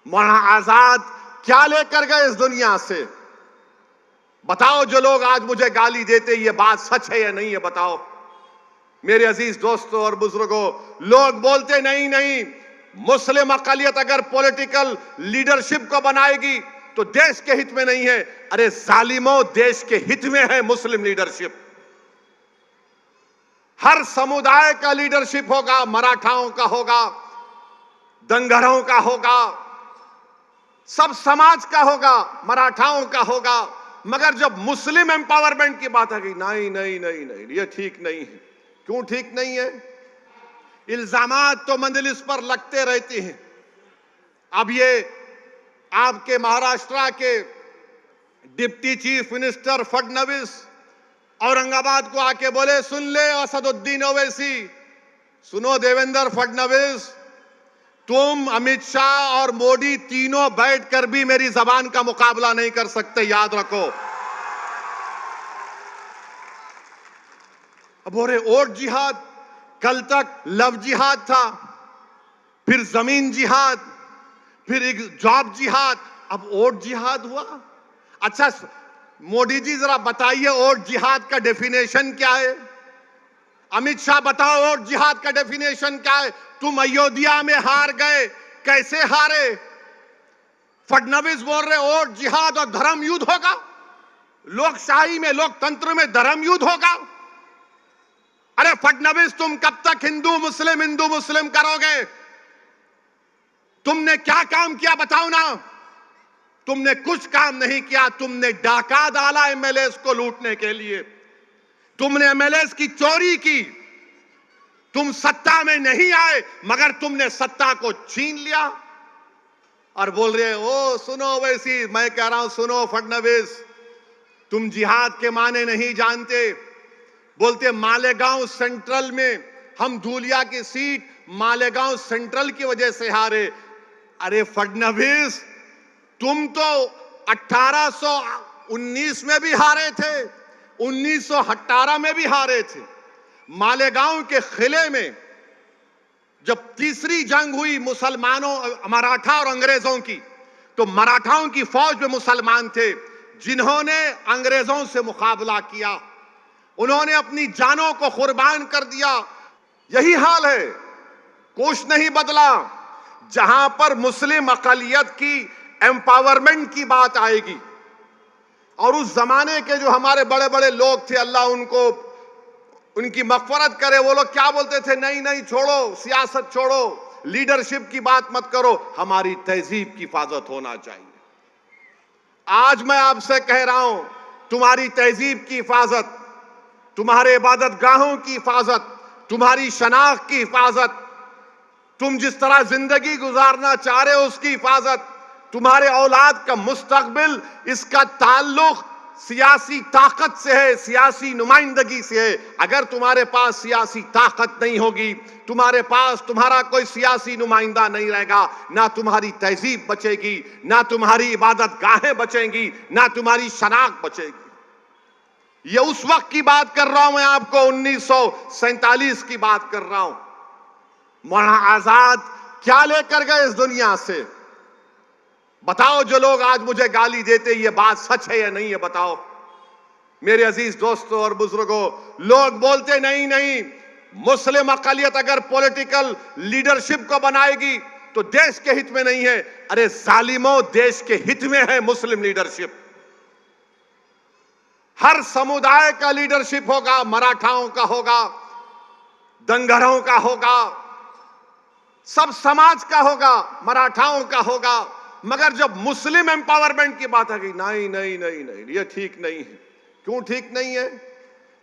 मौलाना आजाद क्या लेकर गए इस दुनिया से? बताओ, जो लोग आज मुझे गाली देते, ये बात सच है या नहीं है? बताओ मेरे अजीज दोस्तों और बुजुर्गों। लोग बोलते नहीं नहीं, मुस्लिम अकलियत अगर पॉलिटिकल लीडरशिप को बनाएगी तो देश के हित में नहीं है। अरे जालिमों, देश के हित में है मुस्लिम लीडरशिप। हर समुदाय का लीडरशिप होगा, मराठाओं का होगा, दंगरों का होगा, सब समाज का होगा, मराठाओं का होगा। मगर जब मुस्लिम एम्पावरमेंट की बात आ गई, नहीं नहीं नहीं नहीं, ये ठीक नहीं है। क्यों ठीक नहीं है? इल्जामात तो मंजलिस पर लगते रहते हैं। अब ये आपके महाराष्ट्र के deputy chief minister Fadnavis Aurangabad को आके बोले, सुन ले असदुद्दीन ओवैसी, सुनो देवेंद्र फडणवीस, तुम अमित शाह और मोदी तीनों बैठकर भी मेरी जबान का मुकाबला नहीं कर सकते, याद रखो। अब हो रहे वोट जिहाद, कल तक लव जिहाद था, फिर जमीन जिहाद, फिर एक जॉब जिहाद, अब वोट जिहाद हुआ। अच्छा मोदी जी जरा बताइए, वोट जिहाद का डेफिनेशन क्या है? अमित शाह बताओ, वोट जिहाद का डेफिनेशन क्या है? तुम अयोध्या में हार गए, कैसे हारे? फडणवीस बोल रहे वोट जिहाद और धर्म युद्ध होगा। लोकशाही में, लोकतंत्र में धर्म युद्ध होगा। अरे फडणवीस, तुम कब तक हिंदू मुस्लिम करोगे? तुमने क्या काम किया बताओ ना? तुमने कुछ काम नहीं किया। तुमने डाका डाला एमएलएस को लूटने के लिए, तुमने एमएलएस की चोरी की। तुम सत्ता में नहीं आए मगर तुमने सत्ता को छीन लिया और बोल रहे ओ सुनो वैसी। मैं कह रहा हूं, सुनो फडणवीस, तुम जिहाद के माने नहीं जानते। बोलते मालेगांव सेंट्रल में हम धूलिया की सीट मालेगांव सेंट्रल की वजह से हारे। अरे फडणवीस, तुम तो 1819 में भी हारे थे, 1918 में भी हारे थे। मालेगांव के किले में जब तीसरी जंग हुई मुसलमानों, मराठा और अंग्रेजों की, तो मराठाओं की फौज में मुसलमान थे जिन्होंने अंग्रेजों से मुकाबला किया। उन्होंने अपनी जानों को कुर्बान कर दिया। यही हाल है, कुछ नहीं बदला। जहां पर मुस्लिम अकलियत की एम्पावरमेंट की बात आएगी, और उस जमाने के जो हमारे बड़े बड़े लोग थे, अल्लाह उनको उनकी मगफरत करे, वो लोग क्या बोलते थे? नहीं नहीं, छोड़ो सियासत, छोड़ो लीडरशिप की बात मत करो, हमारी तहजीब की हिफाजत होना चाहिए। आज मैं आपसे कह रहा हूं, तुम्हारी तहजीब की हिफाजत, तुम्हारे इबादत गाहों की हिफाजत, तुम्हारी शनाख्त की हिफाजत, तुम जिस तरह जिंदगी गुजारना चाह रहे हो उसकी हिफाजत, तुम्हारे औलाद का मुस्तकबिल, इसका ताल्लुक सियासी ताकत से है, सियासी नुमाइंदगी से है। अगर तुम्हारे पास सियासी ताकत नहीं होगी, तुम्हारे पास तुम्हारा कोई सियासी नुमाइंदा नहीं रहेगा, ना तुम्हारी तहजीब बचेगी, ना तुम्हारी इबादत गाहें बचेंगी, ना तुम्हारी शनाख्त बचेगी। ये उस वक्त की बात कर रहा हूं मैं आपको, 1947 की बात कर रहा हूं। मौलाना आजाद क्या लेकर गए इस दुनिया से? बताओ, जो लोग आज मुझे गाली देते, ये बात सच है या नहीं है? बताओ मेरे अजीज दोस्तों और बुजुर्गों। लोग बोलते नहीं नहीं, मुस्लिम अकलियत अगर पॉलिटिकल लीडरशिप को बनाएगी तो देश के हित में नहीं है। अरे जालिमों, देश के हित में है मुस्लिम लीडरशिप। हर समुदाय का लीडरशिप होगा, मराठाओं का होगा, दंगरों का होगा, सब समाज का होगा, मराठाओं का होगा। मगर जब मुस्लिम एम्पावरमेंट की बात आ गई, नहीं नहीं नहीं नहीं, ये ठीक नहीं है। क्यों ठीक नहीं है?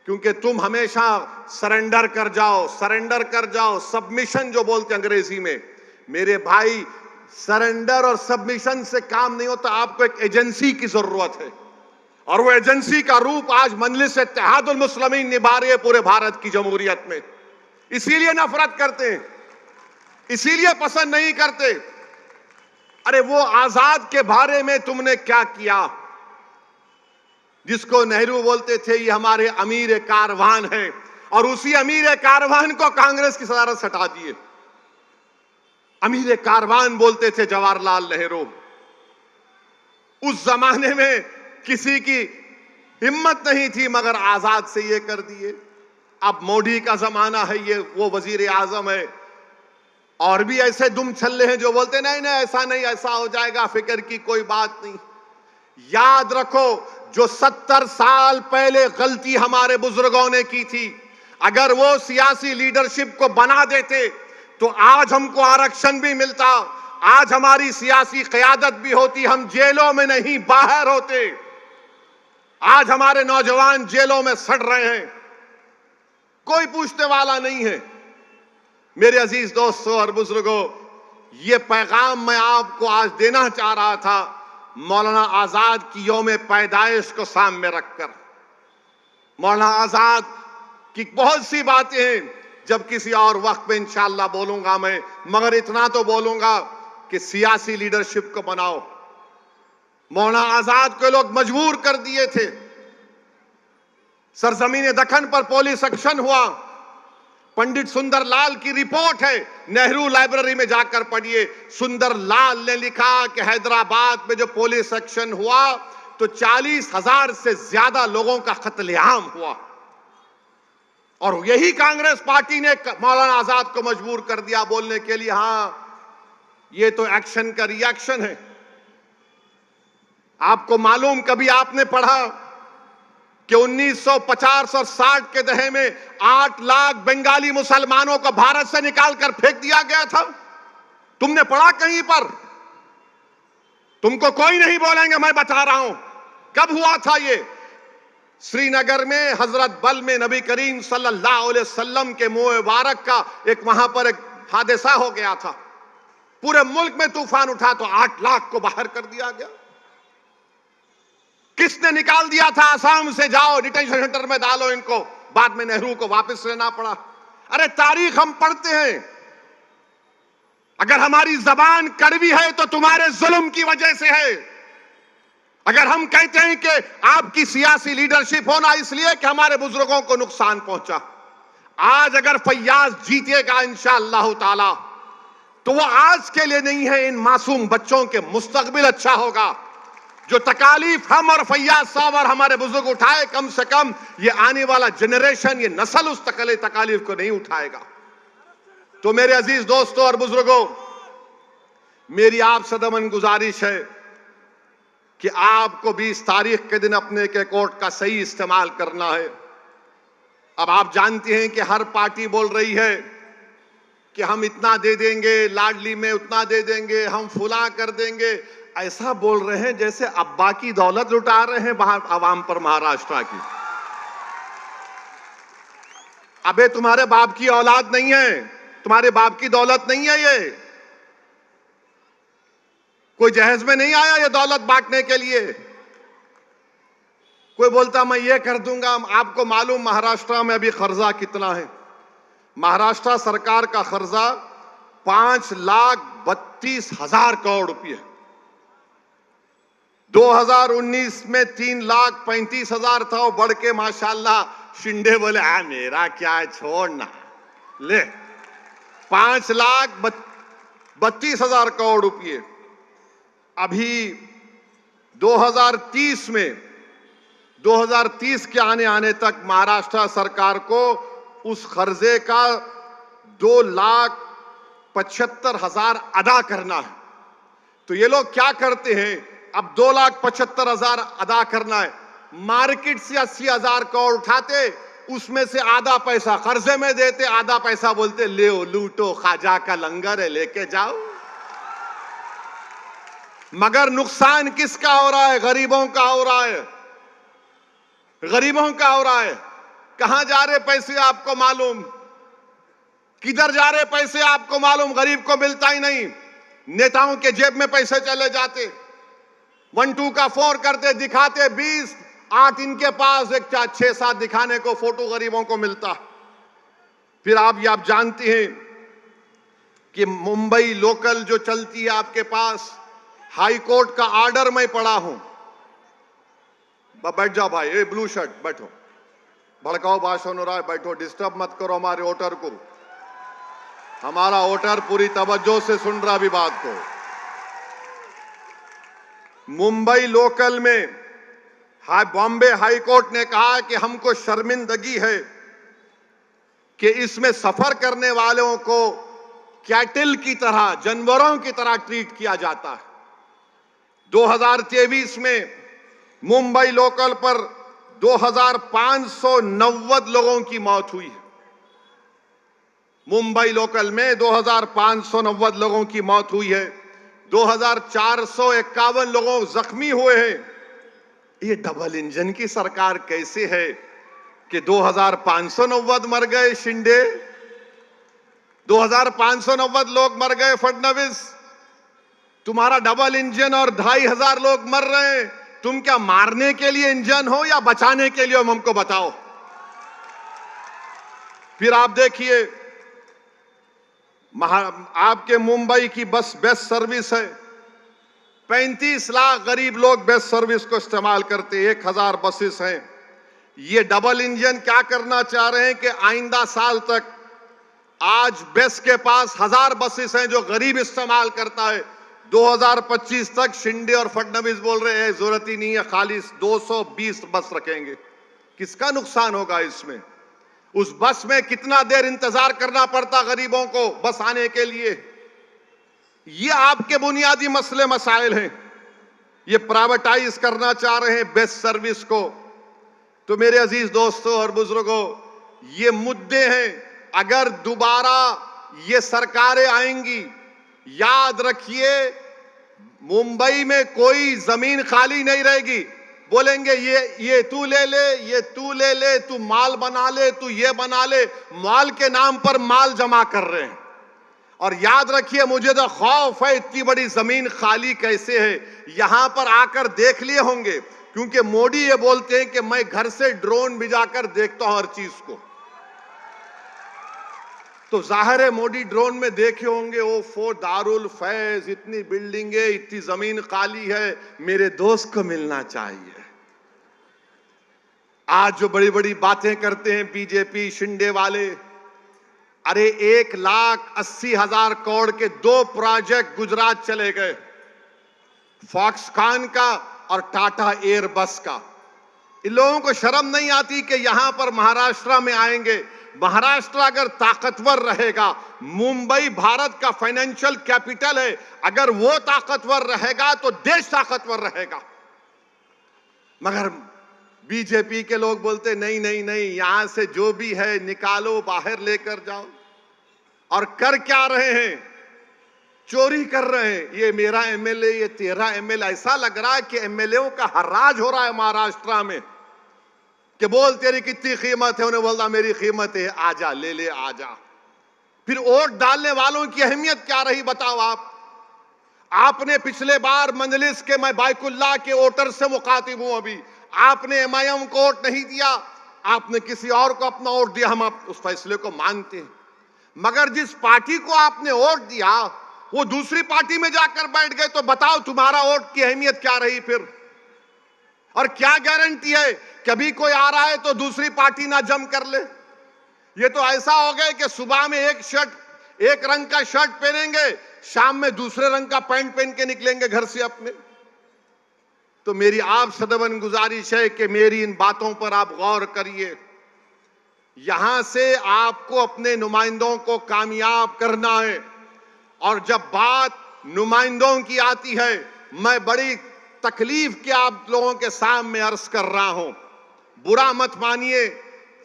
क्योंकि तुम हमेशा सरेंडर कर जाओ, सरेंडर कर जाओ, सबमिशन जो बोलते अंग्रेजी में। मेरे भाई, सरेंडर और सबमिशन से काम नहीं होता। आपको एक एजेंसी की जरूरत है, और वो एजेंसी का रूप आज मजलिस इत्तेहादुल मुस्लिमीन निभा रही है पूरे भारत की जमहूरियत में। इसीलिए नफरत करते हैं, इसीलिए पसंद नहीं करते। अरे वो आजाद के बारे में तुमने क्या किया, जिसको नेहरू बोलते थे ये हमारे अमीर कारवान है, और उसी अमीर कारवान को कांग्रेस की सदारत से हटा दिए। अमीर कारवान बोलते थे जवाहरलाल नेहरू। उस जमाने में किसी की हिम्मत नहीं थी, मगर आजाद से ये कर दिए। अब मोदी का जमाना है, ये वो वजीर आजम है, और भी ऐसे दुम छल्ले हैं जो बोलते नहीं नहीं ऐसा नहीं, ऐसा हो जाएगा, फिक्र की कोई बात नहीं। याद रखो, जो 70 साल पहले गलती हमारे बुजुर्गों ने की थी, अगर वो सियासी लीडरशिप को बना देते तो आज हमको आरक्षण भी मिलता, आज हमारी सियासी क़यादत भी होती, हम जेलों में नहीं बाहर होते। आज हमारे नौजवान जेलों में सड़ रहे हैं, कोई पूछने वाला नहीं है। मेरे अजीज दोस्तों और बुजुर्गों, ये पैगाम मैं आपको आज देना चाह रहा था, मौलाना आजाद की यौम पैदाइश को सामने रखकर। मौलाना आजाद की बहुत सी बातें हैं, जब किसी और वक्त में इंशाअल्लाह बोलूंगा मैं, मगर इतना तो बोलूंगा कि सियासी लीडरशिप को बनाओ। मौलाना आजाद को लोग मजबूर कर दिए थे। सरजमीन दक्कन पर पुलिस एक्शन हुआ। पंडित सुंदर लाल की रिपोर्ट है, नेहरू लाइब्रेरी में जाकर पढ़िए। सुंदर लाल ने लिखा कि हैदराबाद में जो पुलिस एक्शन हुआ तो 40,000 से ज्यादा लोगों का कत्लेआम हुआ, और यही कांग्रेस पार्टी ने मौलाना आजाद को मजबूर कर दिया बोलने के लिए, हां ये तो एक्शन का रिएक्शन है। आपको मालूम, कभी आपने पढ़ा कि 1950 और 60 के दहे में 8 लाख बंगाली मुसलमानों को भारत से निकालकर फेंक दिया गया था? तुमने पढ़ा कहीं पर? तुमको कोई नहीं बोलेंगे, मैं बता रहा हूं कब हुआ था ये। श्रीनगर में हजरत बल में नबी करीम सल्लल्लाहु अलैहि वसल्लम के मुंह मुबारक का एक वहां पर एक हादसा हो गया था। पूरे मुल्क में तूफान उठा तो 8 लाख को बाहर कर दिया गया। किसने निकाल दिया था? आसाम से जाओ डिटेंशन सेंटर में डालो इनको, बाद में नेहरू को वापस लेना पड़ा। अरे तारीख हम पढ़ते हैं। अगर हमारी जबान कड़वी है तो तुम्हारे जुल्म की वजह से है। अगर हम कहते हैं कि आपकी सियासी लीडरशिप होना इसलिए कि हमारे बुजुर्गों को नुकसान पहुंचा, आज अगर फैयाज जीतेगा इंशाअल्लाह ताला तो वो आज के लिए नहीं है, इन मासूम बच्चों के मुस्तकबिल अच्छा होगा। जो तकालीफ हम और फैयाज साहब और हमारे बुजुर्ग उठाए, कम से कम ये आने वाला जनरेशन, ये नस्ल उस तकालीफ को नहीं उठाएगा। तो मेरे अजीज दोस्तों और बुजुर्गों, मेरी आपसे दमन गुजारिश है कि आपको 20 तारीख के दिन अपने के कोर्ट का सही इस्तेमाल करना है। अब आप जानते हैं कि हर पार्टी बोल रही है कि हम इतना दे देंगे, लाडली में उतना दे देंगे, हम फुला कर देंगे। ऐसा बोल रहे हैं जैसे अब्बा की दौलत लुटा रहे हैं बाहर आवाम पर, महाराष्ट्र की। अबे तुम्हारे बाप की औलाद नहीं है, तुम्हारे बाप की दौलत नहीं है ये। कोई जहेज में नहीं आया ये दौलत बांटने के लिए। कोई बोलता मैं ये कर दूंगा। आपको मालूम महाराष्ट्र में अभी कर्जा कितना है? महाराष्ट्र सरकार का कर्जा 5,32,000 करोड़ रुपये। 2019 में 3,35,000 था, वो बढ़ के माशाल्लाह शिंदे बोले मेरा क्या है छोड़ना, ले 5,32,000 करोड़ रुपये। अभी 2030 के आने तक महाराष्ट्र सरकार को उस कर्जे का 2,75,000 अदा करना है। तो ये लोग क्या करते हैं, अब 2,75,000 अदा करना है, मार्केट से 80,000 करोड़ उठाते, उसमें से आधा पैसा कर्जे में देते, आधा पैसा बोलते ले लूटो, खाजा का लंगर है लेके जाओ। मगर नुकसान किसका हो रहा है? गरीबों का हो रहा है, गरीबों का हो रहा है। कहां जा रहे पैसे आपको मालूम? किधर जा रहे पैसे आपको मालूम? गरीब को मिलता ही नहीं, नेताओं के जेब में पैसे चले जाते। 1-2 का 4 करते, दिखाते 20, 8 इनके पास, एक 6-7 दिखाने को फोटो गरीबों को मिलता। फिर आप जानते हैं कि मुंबई लोकल जो चलती है आपके पास, हाई कोर्ट का ऑर्डर मैं पढ़ा हूं। बैठ जाओ भाई, ये ब्लू शर्ट बैठो, भड़काओ भाषण हो रहा है, बैठो, डिस्टर्ब मत करो हमारे वोटर को। हमारा वोटर पूरी तवज्जो से सुन रहा भी बात को। मुंबई लोकल में बॉम्बे हाई कोर्ट ने कहा कि हमको शर्मिंदगी है कि इसमें सफर करने वालों को कैटल की तरह, जानवरों की तरह ट्रीट किया जाता है। 2023 में मुंबई लोकल पर 2590 लोगों की मौत हुई है। मुंबई लोकल में 2590 लोगों की मौत हुई है, 2451 लोगों जख्मी हुए हैं। ये डबल इंजन की सरकार कैसे है कि 2590 मर गए शिंदे, 2590 लोग मर गए फडणवीस, तुम्हारा डबल इंजन और 2500 लोग मर रहे हैं। तुम क्या मारने के लिए इंजन हो या बचाने के लिए, हमको बताओ। फिर आप देखिए, आपके मुंबई की बस बेस्ट सर्विस है, 35 लाख गरीब लोग बेस्ट सर्विस को इस्तेमाल करते, 1000 बसेस हैं। ये डबल इंजन क्या करना चाह रहे हैं कि आइंदा साल तक, आज बेस्ट के पास 1000 बसेस हैं जो गरीब इस्तेमाल करता है, 2025 तक शिंदे और फडणवीस बोल रहे हैं जरूरत ही नहीं है, खाली 220 बस रखेंगे। किसका नुकसान होगा इसमें? उस बस में कितना देर इंतजार करना पड़ता गरीबों को बस आने के लिए। ये आपके बुनियादी मसले मसाइल हैं। ये प्राइवेटाइज करना चाह रहे हैं बेस्ट सर्विस को। तो मेरे अजीज दोस्तों और बुजुर्गों, ये मुद्दे हैं। अगर दोबारा ये सरकारें आएंगी, याद रखिए मुंबई में कोई जमीन खाली नहीं रहेगी। बोलेंगे ये तू ले ले, ये तू ले ले, तू माल बना ले, तू ये बना ले। माल के नाम पर माल जमा कर रहे हैं। और याद रखिए, मुझे तो खौफ है इतनी बड़ी जमीन खाली कैसे है। यहां पर आकर देख लिए होंगे, क्योंकि मोदी ये बोलते हैं कि मैं घर से ड्रोन भिजाकर देखता हूं हर चीज को। तो जाहिर है मोदी ड्रोन में देखे होंगे, ओ दारुल फैज, इतनी बिल्डिंगें, इतनी जमीन खाली है, मेरे दोस्त को मिलना चाहिए। आज जो बड़ी बड़ी बातें करते हैं बीजेपी शिंदे वाले, अरे 1,80,000 करोड़ के 2 प्रोजेक्ट गुजरात चले गए, फॉक्सकॉन का और टाटा एयरबस का। इन लोगों को शर्म नहीं आती कि यहां पर महाराष्ट्र में आएंगे। महाराष्ट्र अगर ताकतवर रहेगा, मुंबई भारत का फाइनेंशियल कैपिटल है, अगर वो ताकतवर रहेगा तो देश ताकतवर रहेगा। मगर बीजेपी के लोग बोलते नहीं नहीं नहीं, यहां से जो भी है निकालो, बाहर लेकर जाओ। और कर क्या रहे हैं? चोरी कर रहे हैं। ये मेरा एमएलए, ये तेरा एमएलए। ऐसा लग रहा है कि एमएलएओं का हर्राज हो रहा है महाराष्ट्र में कि बोल तेरी कितनी कीमत है, उन्हें बोलता मेरी कीमत है, आजा ले ले आजा। फिर वोट डालने वालों की अहमियत क्या रही बताओ आप। आपने पिछले बार मंजलिस के, मैं बाइकुल्ला के वोटर से मुखातिब हूं, अभी आपने एमआईएम को वोट नहीं दिया, आपने किसी और को अपना वोट दिया। हम आप उस फैसले को मानते हैं, मगर जिस पार्टी को आपने वोट दिया वो दूसरी पार्टी में जाकर बैठ गए, तो बताओ तुम्हारा वोट की अहमियत क्या रही फिर? और क्या गारंटी है कभी कोई आ रहा है तो दूसरी पार्टी ना जम कर ले? ये तो ऐसा हो गया कि सुबह में एक रंग का शर्ट पहनेंगे, शाम में दूसरे रंग का पैंट पहन के निकलेंगे घर से अपने। तो मेरी आप सदवन गुजारिश है कि मेरी इन बातों पर आप गौर करिए। यहां से आपको अपने नुमाइंदों को कामयाब करना है। और जब बात नुमाइंदों की आती है, मैं बड़ी तकलीफ के आप लोगों के सामने अर्ज कर रहा हूं। बुरा मत मानिए,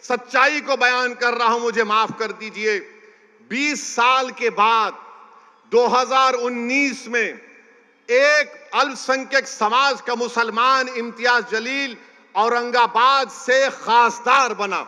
सच्चाई को बयान कर रहा हूं, मुझे माफ कर दीजिए। 20 साल के बाद 2019 में एक अल्पसंख्यक समाज का मुसलमान इम्तियाज जलील औरंगाबाद से खासदार बना।